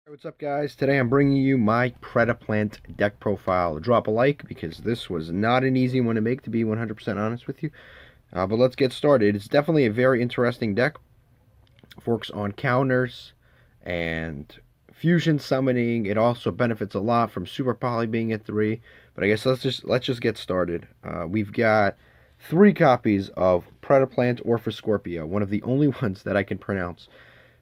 What's up, guys? Today I'm bringing you my Predaplant deck profile. Drop a like because this was not an easy one to make, to be 100% honest with you. But let's get started. It's definitely a very interesting deck. Works on counters and fusion summoning. It also benefits a lot from Super Poly being at 3. But I guess let's just get started. We've got 3 copies of Predaplant Orpha Scorpio, one of the only ones that I can pronounce.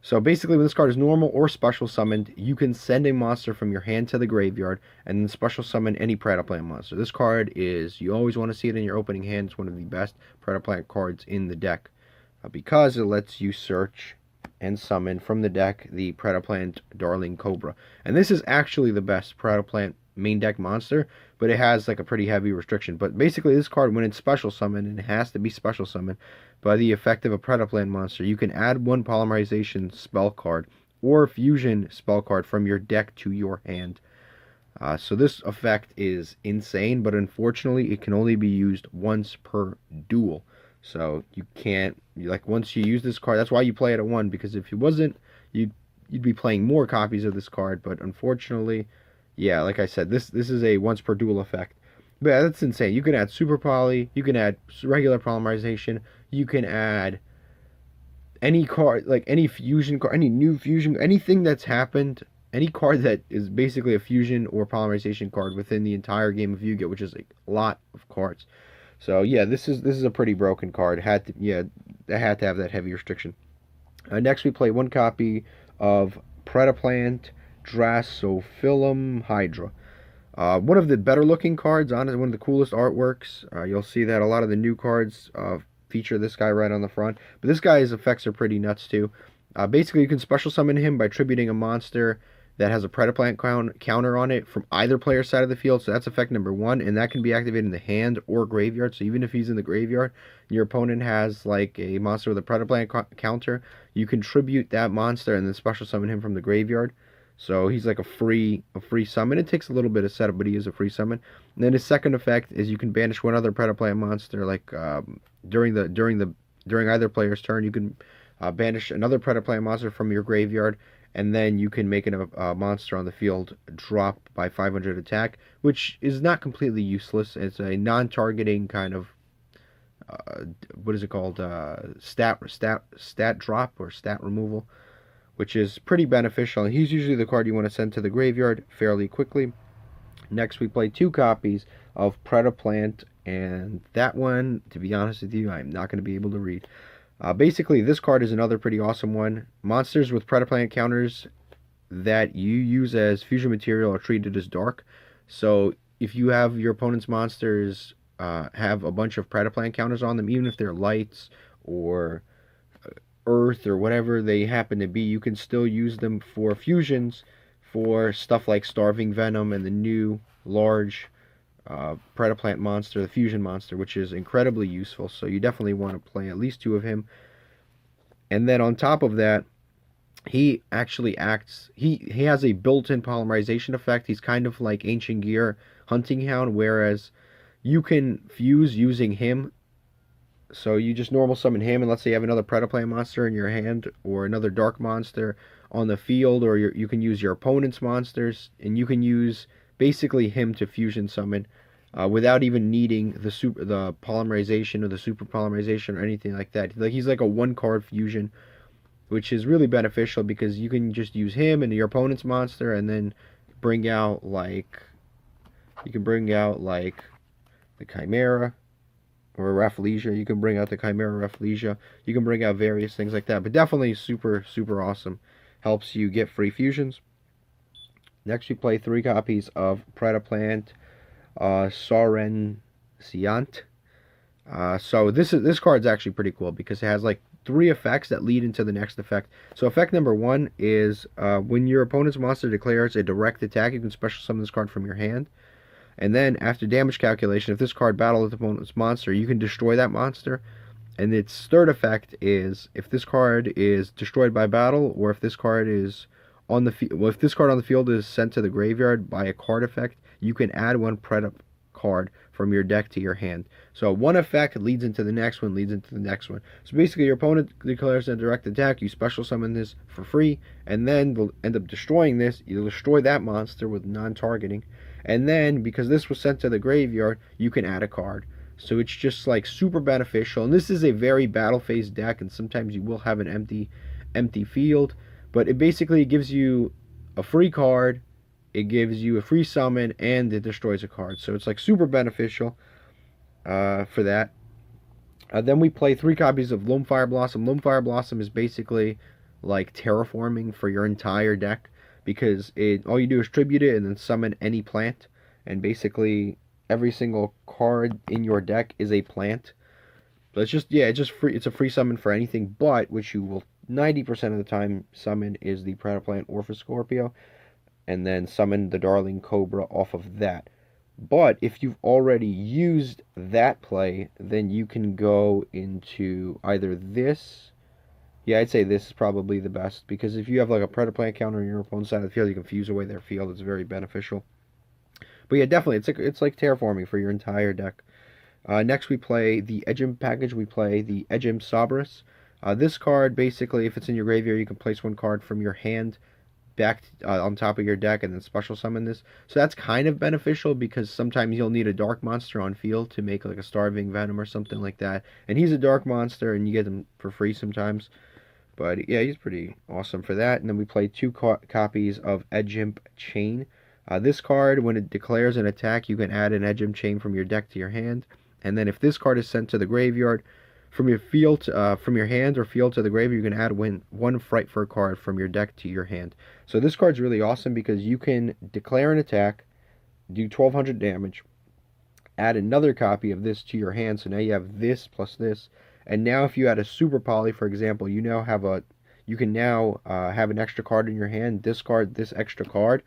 So basically, when this card is normal or special summoned, you can send a monster from your hand to the graveyard and then special summon any Predaplant monster. This card you always want to see it in your opening hand. It's one of the best Predaplant cards in the deck because it lets you search and summon from the deck the Predaplant Darling Cobra. And this is actually the best Predaplant main deck monster, but it has like a pretty heavy restriction. But basically, this card, when it's special summoned, and it has to be special summoned by the effect of a Predaplant monster, you can add one Polymerization spell card or fusion spell card from your deck to your hand. So this effect is insane, but unfortunately it can only be used once per duel. So you can't, like, once you use this card, that's why you play it at 1, because if it wasn't, you'd be playing more copies of this card. But unfortunately, yeah, like I said, this is a once per duel effect. But yeah, that's insane. You can add Super Poly, you can add regular Polymerization, you can add any card, like any fusion card, any new fusion, anything that's happened, any card that is basically a fusion or Polymerization card within the entire game of Yu-Gi-Oh, which is a lot of cards. So yeah, this is a pretty broken card. It had to have that heavy restriction. Next, we play 1 copy of Predaplant Drosophilum Hydra. One of the better looking cards on it, one of the coolest artworks. You'll see that a lot of the new cards feature this guy right on the front. But this guy's effects are pretty nuts too. Basically, you can special summon him by tributing a monster that has a Predaplant counter on it from either player's side of the field. So that's effect number 1, and that can be activated in the hand or graveyard. So even if he's in the graveyard, your opponent has like a monster with a Predaplant counter, you can tribute that monster and then special summon him from the graveyard. So he's like a free summon. It takes a little bit of setup, but he is a free summon. And then his second effect is you can banish one other Predaplant monster. Like during either player's turn, you can banish another Predaplant monster from your graveyard, and then you can make a monster on the field drop by 500 attack, which is not completely useless. It's a non-targeting kind of what is it called? Stat drop or stat removal, which is pretty beneficial. And he's usually the card you want to send to the graveyard fairly quickly. Next, we play 2 copies of Predaplant, and that one, to be honest with you, I'm not going to be able to read. Basically, this card is another pretty awesome one. Monsters with Predaplant counters that you use as fusion material are treated as dark. So if you have your opponent's monsters have a bunch of Predaplant counters on them, even if they're lights or earth or whatever they happen to be, you can still use them for fusions for stuff like Starving Venom and the new large Predaplant monster, the fusion monster, which is incredibly useful. So you definitely want to play at least 2 of him. And then on top of that, he actually he has a built-in polymerization effect. He's kind of like Ancient Gear Hunting Hound, whereas you can fuse using him. So you just normal summon him, and let's say you have another Predaplant monster in your hand or another dark monster on the field, or you can use your opponent's monsters, and you can use basically him to fusion summon without even needing the polymerization or the super polymerization or anything like that. Like, he's like a 1-card fusion, which is really beneficial because you can just use him and your opponent's monster, and then bring out like the Chimera or Rafflesia. You can bring out the Chimera Rafflesia. You can bring out various things like that. But definitely super, super awesome. Helps you get free fusions. Next, we play 3 copies of Predaplant Sorenciant. So this card's actually pretty cool because it has like 3 effects that lead into the next effect. So effect number 1 is when your opponent's monster declares a direct attack, you can special summon this card from your hand. And then, after damage calculation, if this card battles the opponent's monster, you can destroy that monster. And its third effect is if this card is destroyed by battle, or if this card is if this card on the field is sent to the graveyard by a card effect, you can add one card from your deck to your hand. So one effect leads into the next one, leads into the next one. So basically your opponent declares a direct attack, you special summon this for free, and then they'll end up destroying this. You'll destroy that monster with non-targeting. And then, because this was sent to the graveyard, you can add a card. So it's just like super beneficial. And this is a very battle phase deck, and sometimes you will have an empty field. But it basically gives you a free card, it gives you a free summon, and it destroys a card. So it's like super beneficial for that. Then we play 3 copies of Lone Fire Blossom. Lone Fire Blossom is basically like terraforming for your entire deck, because all you do is tribute it and then summon any plant, and basically every single card in your deck is a plant. But it's just free. It's a free summon for anything, but which you will 90% of the time summon is the Predaplant or for Scorpio, and then summon the Darling Cobra off of that. But if you've already used that play, then you can go into either this. Yeah, I'd say this is probably the best, because if you have like a Predaplant counter on your opponent's side of the field, you can fuse away their field. It's very beneficial. But yeah, definitely, it's like terraforming for your entire deck. Next we play the Edgem package. We play the Edgem Sabras. This card, basically, if it's in your graveyard, you can place 1 card from your hand back on top of your deck and then special summon this. So that's kind of beneficial, because sometimes you'll need a dark monster on field to make like a starving Venom or something like that. And he's a dark monster, and you get him for free sometimes. But yeah, he's pretty awesome for that. And then we play 2 copies of Edgem Chain. This card, when it declares an attack, you can add an Edgem Chain from your deck to your hand. And then if this card is sent to the graveyard, from your field, from your hand or field to the graveyard, you can add 1 Frightfur card from your deck to your hand. So this card's really awesome, because you can declare an attack, do 1200 damage, add another copy of this to your hand. So now you have this plus this, and now if you had a Super Poly, for example, you can now have an extra card in your hand, discard this extra card,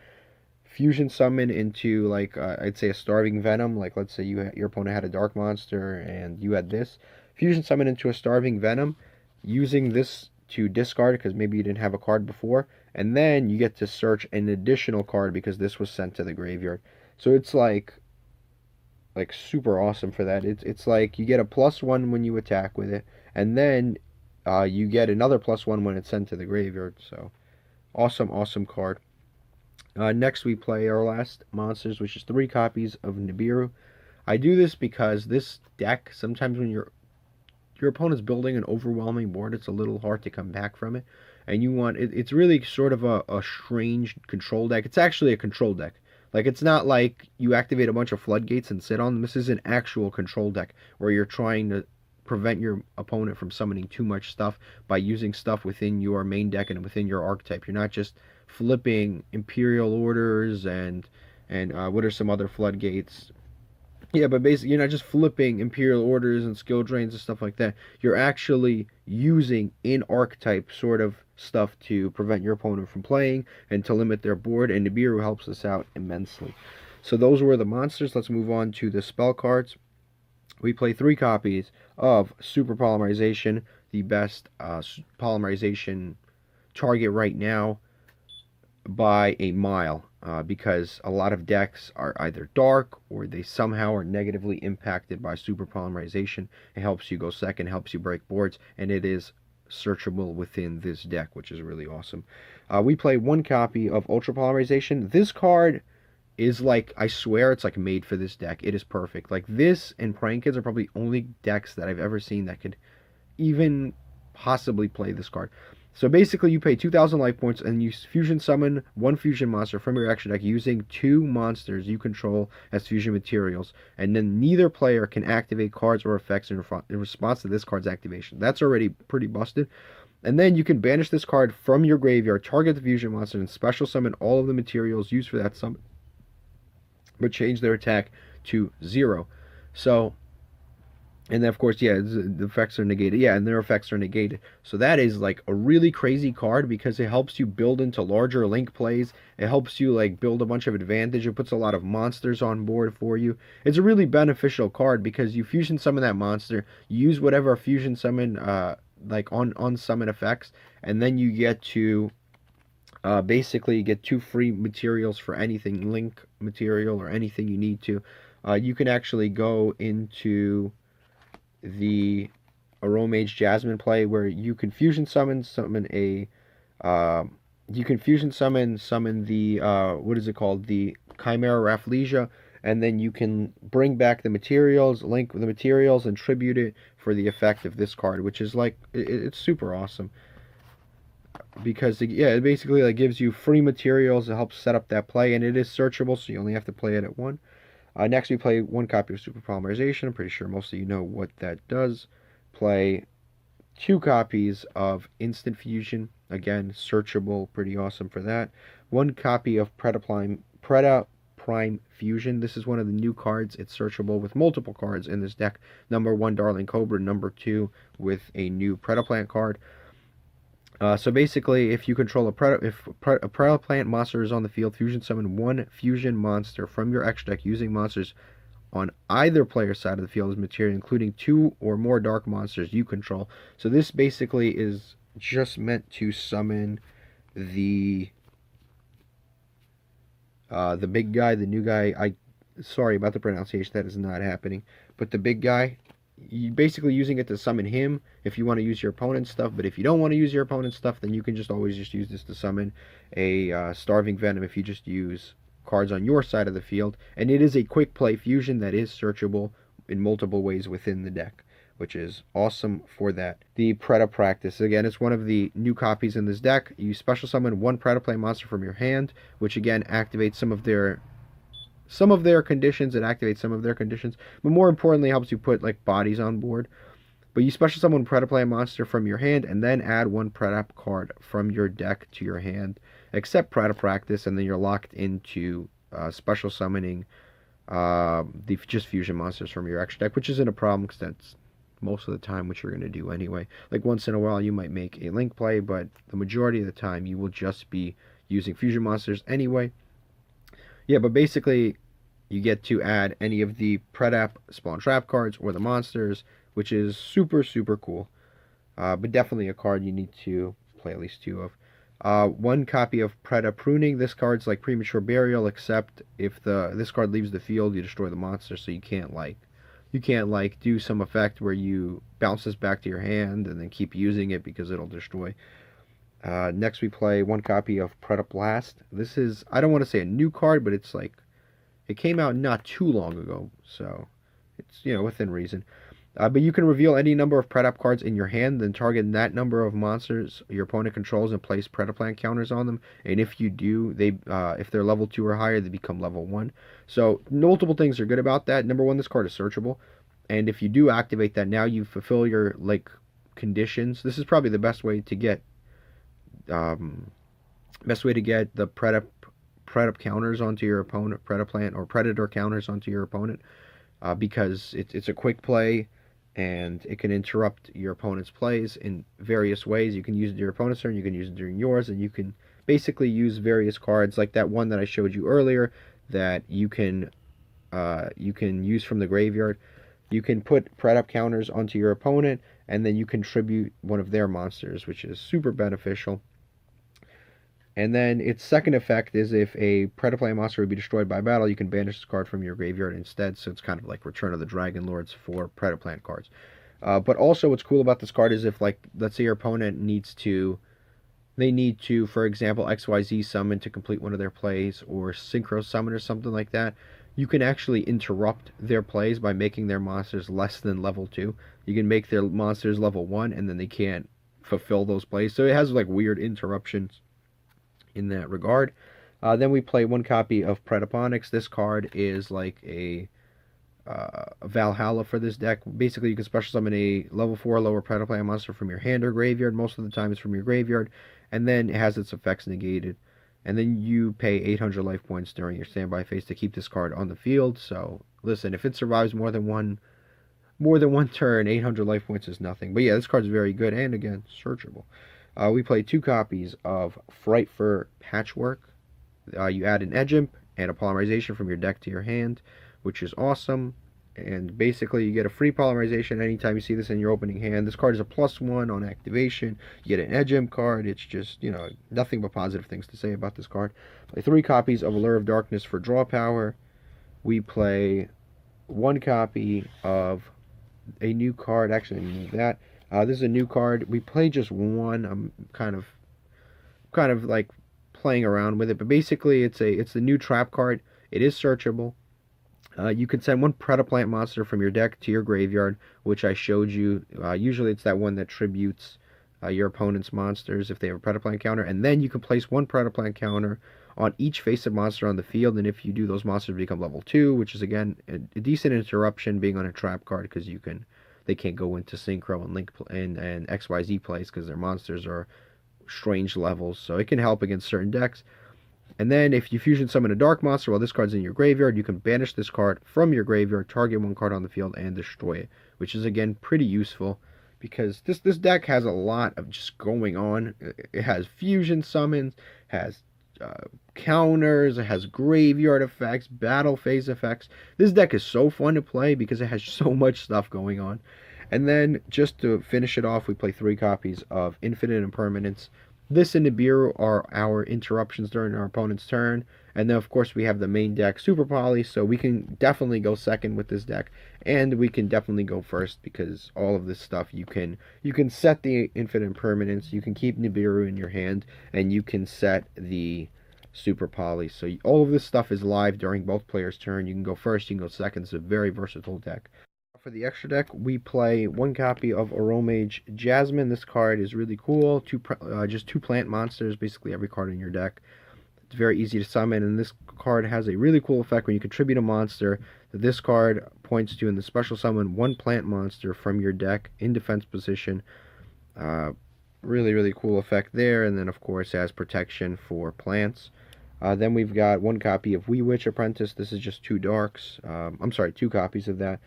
fusion summon into like I'd say a starving Venom. Like let's say your opponent had a dark monster and you had this, fusion summon into a starving Venom, using this to discard because maybe you didn't have a card before, and then you get to search an additional card because this was sent to the graveyard. So it's like super awesome for that. It's like you get a +1 when you attack with it, and then you get another +1 when it's sent to the graveyard. So awesome card. Next we play our last monsters, which is 3 copies of Nibiru. I do this because this deck, sometimes when your opponent's building an overwhelming board, it's a little hard to come back from it, and you want it's really sort of a strange control deck. It's actually a control deck. Like, it's not like you activate a bunch of floodgates and sit on them. This is an actual control deck where you're trying to prevent your opponent from summoning too much stuff by using stuff within your main deck and within your archetype. You're not just flipping Imperial Orders and what are some other floodgates? Yeah, but basically you're not just flipping Imperial Orders and skill drains and stuff like that. You're actually using in archetype sort of stuff to prevent your opponent from playing and to limit their board, and Nibiru helps us out immensely. So those were the monsters. Let's move on to the spell cards. We play 3 copies of Super Polymerization, the best polymerization target right now by a mile, because a lot of decks are either dark or they somehow are negatively impacted by Super Polymerization. It helps you go second, helps you break boards, and it is searchable within this deck, which is really awesome. We play 1 copy of Ultra Polymerization. This card is like, I swear it's like made for this deck. It is perfect. Like, this and Prank Kids are probably the only decks that I've ever seen that could even possibly play this card. So basically you pay 2,000 life points and you fusion summon 1 fusion monster from your action deck using 2 monsters you control as fusion materials, and then neither player can activate cards or effects in response to this card's activation. That's already pretty busted. And then you can banish this card from your graveyard, target the fusion monster, and special summon all of the materials used for that summon, but change their attack to 0. So, and then of course, yeah, the effects are negated. Yeah, and their effects are negated. So that is like a really crazy card because it helps you build into larger link plays. It helps you like build a bunch of advantage. It puts a lot of monsters on board for you. It's a really beneficial card because you fusion summon that monster, you use whatever fusion summon like on summon effects, and then you get to basically get 2 free materials for anything, link material or anything you need to. You can actually go into the Aromage Jasmine play where you can fusion summon a uh, you can fusion summon the what is it called, the Chimera Rafflesia, and then you can bring back the materials, link the materials, and tribute it for the effect of this card, which is like it's super awesome because yeah, it basically like gives you free materials. It helps set up that play, and it is searchable, so you only have to play it at one. Next, we play one copy of Super Polymerization. I'm pretty sure most of you know what that does. Play two copies of Instant Fusion. Again, searchable, pretty awesome for that. One copy of Preda Prime Fusion. This is one of the new cards. It's searchable with multiple cards in this deck. Number 1, Darling Cobra. Number 2, with a new Predaplant card. So basically, if you control a Predaplant monster is on the field, fusion summon one fusion monster from your X deck using monsters on either player's side of the field as material, including 2 or more dark monsters you control. So this basically is just meant to summon the big guy, the new guy. Sorry about the pronunciation, that is not happening. But the big guy, you basically using it to summon him if you want to use your opponent's stuff. But if you don't want to use your opponent's stuff, then you can just always just use this to summon a Starving Venom if you just use cards on your side of the field. And it is a quick play fusion that is searchable in multiple ways within the deck, which is awesome for that. The Preda Practice, again, it's one of the new copies in this deck. You special summon one Predaplant monster from your hand, which again activates some of their conditions. It activates some of their conditions, but more importantly helps you put like bodies on board. But you special summon Predaplant monster from your hand and then add one Predap card from your deck to your hand, except Preda Practice, and then you're locked into special summoning the just fusion monsters from your extra deck, which isn't a problem because that's most of the time what you're going to do anyway. Like once in a while you might make a link play, but the majority of the time you will just be using fusion monsters anyway. Yeah, but basically you get to add any of the Predap spawn trap cards or the monsters, which is super, super cool. But definitely a card you need to play at least 2 of. One copy of Preda Pruning. This card's like Premature Burial, except if this card leaves the field, you destroy the monster, so you can't do some effect where you bounce this back to your hand and then keep using it because it'll destroy. Next we play one copy of Predaplant. This is, I don't want to say a new card, but it's like, it came out not too long ago, so it's, within reason. But you can reveal any number of Predap cards in your hand, then target that number of monsters your opponent controls and place Predaplant counters on them. And if you do, if they're level 2 or higher, they become level 1. So multiple things are good about that. Number 1, this card is searchable. And if you do activate that, now you fulfill your conditions. This is probably the best way to get the Predap counters onto your opponent, Predaplant or Predator counters onto your opponent, because it's a quick play and it can interrupt your opponent's plays in various ways. You can use it during your opponent's turn, you can use it during yours, and you can basically use various cards like that one that I showed you earlier that you can use from the graveyard. You can put Predap counters onto your opponent, and then you contribute one of their monsters, which is super beneficial. And then its second effect is if a Predaplant monster would be destroyed by battle, you can banish this card from your graveyard instead. So it's kind of like Return of the Dragon Lords for Predaplant cards. But also what's cool about this card is if, let's say your opponent needs to, for example, XYZ summon to complete one of their plays, or Synchro summon or something like that, you can actually interrupt their plays by making their monsters less than level 2. You can make their monsters level 1, and then they can't fulfill those plays. So it has weird interruptions in that regard. Then we play one copy of Predaponics. This card is like a Valhalla for this deck. Basically, you can special summon a level 4 lower Predaplant monster from your hand or graveyard. Most of the time it's from your graveyard. And then it has its effects negated. And then you pay 800 life points during your standby phase to keep this card on the field. So, listen, if it survives more than one turn, 800 life points is nothing. But yeah, this card's very good, and again, searchable. We play 2 copies of Frightfur Patchwork. You add an Edge Imp and a Polymerization from your deck to your hand, which is awesome. And basically, you get a free Polymerization anytime you see this in your opening hand. This card is a +1 on activation. You get an Edge Imp card. It's just, nothing but positive things to say about this card. Play 3 copies of Allure of Darkness for draw power. We play one copy of a new card. Actually, move that. This is a new card. We play just one. I'm kind of like playing around with it, but basically it's the new trap card. It is searchable. You can send one Predaplant monster from your deck to your graveyard, which I showed you. Usually it's that one that tributes your opponent's monsters if they have a Predaplant counter, and then you can place one Predaplant counter on each face-up monster on the field, and if you do, those monsters become level 2, which is again a decent interruption being on a trap card because they can't go into Synchro and Link and XYZ plays because their monsters are strange levels, so it can help against certain decks. And then if you fusion summon a dark monster while this card's in your graveyard, you can banish this card from your graveyard, target one card on the field, and destroy it, which is again pretty useful because this deck has a lot of just going on. It has fusion summons, has counters, it has graveyard effects, battle phase effects. This deck is so fun to play because it has so much stuff going on. And then just to finish it off, we play 3 copies of Infinite Impermanence. This and Nibiru are our interruptions during our opponent's turn. And then, of course, we have the main deck, Super Poly, so we can definitely go second with this deck. And we can definitely go first because all of this stuff, you can set the Infinite Impermanence, you can keep Nibiru in your hand, and you can set the Super Poly. So all of this stuff is live during both players' turn. You can go first, you can go second. It's a very versatile deck. For the extra deck, we play one copy of Aromage Jasmine. This card is really cool. Just 2 plant monsters, basically every card in your deck. It's very easy to summon, and this card has a really cool effect when you contribute a monster that this card points to in the special summon 1 plant monster from your deck in defense position. Really, really cool effect there, and then of course has protection for plants. Then we've got 1 copy of Wee Witch Apprentice. This is just 2 darks. I'm sorry, 2 copies of that.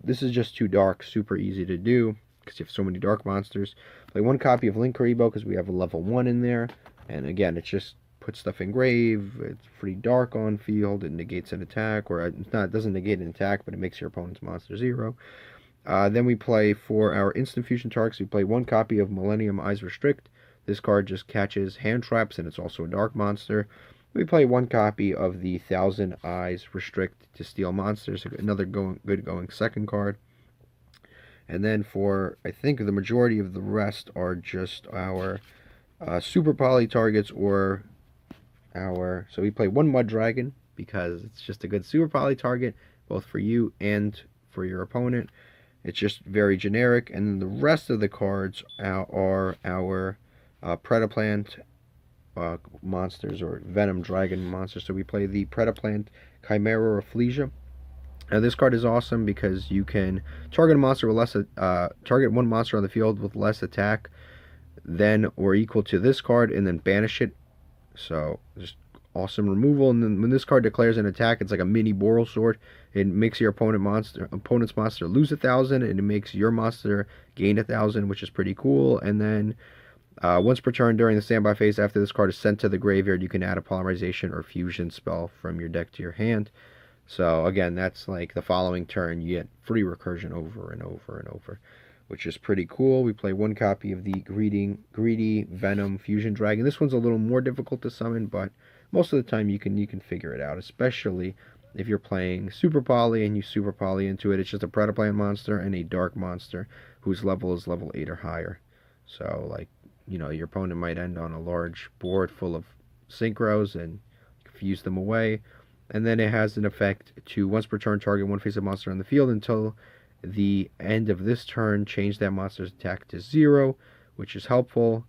This is just 2 darks, super easy to do because you have so many dark monsters. Play 1 copy of Link Karibo because we have a level 1 in there. And again, it just puts stuff in grave. It's pretty dark on field. It negates an attack, or it doesn't negate an attack, but it makes your opponent's monster 0. Then we play for our instant fusion targets. We play 1 copy of Millennium Eyes Restrict. This card just catches hand traps, and it's also a dark monster. We play 1 copy of the Thousand Eyes Restrict to steal monsters, another good going second card. And then for, I think the majority of the rest are just our Super Poly targets or so we play 1 Mud Dragon because it's just a good Super Poly target, both for you and for your opponent. It's just very generic. And then the rest of the cards are our Predaplant monsters or Venom Dragon monsters. So we play the Predaplant Chimera Afflesia. Now this card is awesome because you can target a monster with target 1 monster on the field with less attack than or equal to this card, and then banish it. So just awesome removal. And then when this card declares an attack, it's like a mini Boral Sword. It makes your opponent's monster lose 1,000, and it makes your monster gain 1,000, which is pretty cool. And then once per turn during the standby phase, after this card is sent to the graveyard, you can add a Polymerization or Fusion spell from your deck to your hand. So again, that's like the following turn, you get free recursion over and over and over, which is pretty cool. We play 1 copy of the Greedy Venom Fusion Dragon. This one's a little more difficult to summon, but most of the time you can figure it out, especially if you're playing Super Poly and you Super Poly into it. It's just a Predaplant monster and a Dark monster whose level is level 8 or higher. So like, your opponent might end on a large board full of synchros and fuse them away. And then it has an effect to once per turn target 1 face-up monster on the field until the end of this turn, change that monster's attack to 0, which is helpful.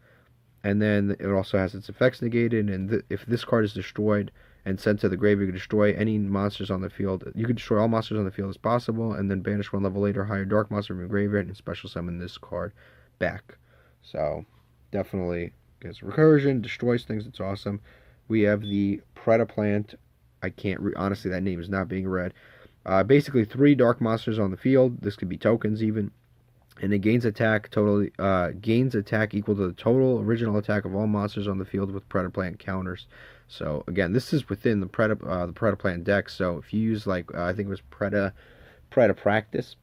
And then it also has its effects negated, and if this card is destroyed and sent to the grave, you can destroy any monsters on the field. You can destroy all monsters on the field as possible, and then banish 1 level 8 or higher dark monster from your graveyard and special summon this card back. So definitely gets recursion, destroys things. It's awesome. We have the Predaplant. I can't honestly, that name is not being read. Basically 3 dark monsters on the field. This could be tokens even, and it gains attack equal to the total original attack of all monsters on the field with Predaplant counters. So again, this is within the Predaplant deck. So if you use like I think it was Practice,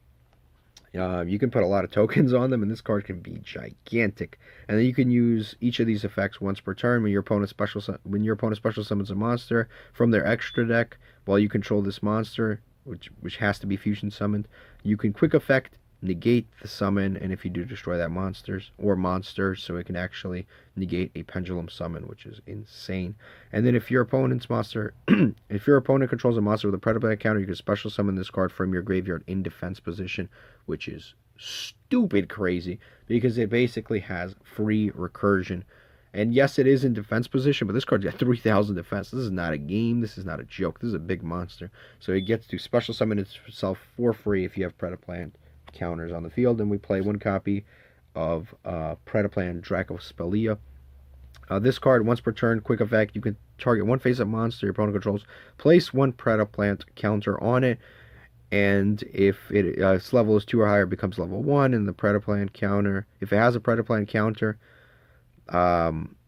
you can put a lot of tokens on them, and this card can be gigantic. And then you can use each of these effects once per turn when your opponent special summons a monster from their extra deck while you control this monster. which has to be fusion summoned, you can quick effect negate the summon, and if you do, destroy that monsters, so it can actually negate a pendulum summon, which is insane. And then if your opponent's monster, if your opponent controls a monster with a Predaplant counter, you can special summon this card from your graveyard in defense position, which is stupid crazy because it basically has free recursion. And yes, it is in defense position, but this card's got 3,000 defense. This is not a game. This is not a joke. This is a big monster. So it gets to special summon itself for free if you have Predaplant counters on the field. And we play one copy of Predaplant Dracospelia. This card, once per turn, quick effect, you can target one face-up monster your opponent controls, place one Predaplant counter on it, and if its level is 2 or higher, it becomes level 1, and the Predaplant counter, if it has a Predaplant counter,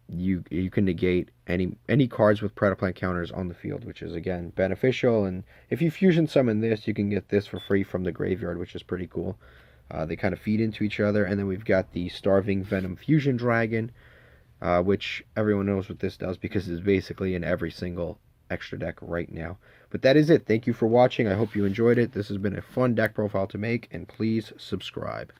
you can negate any cards with Predaplant counters on the field, which is again beneficial. And if you fusion summon this, you can get this for free from the graveyard, which is pretty cool. They kind of feed into each other. And then we've got the Starving Venom Fusion Dragon, which everyone knows what this does because it's basically in every single extra deck right now. But that is it. Thank you for watching. I hope you enjoyed it. This has been a fun deck profile to make, and please subscribe.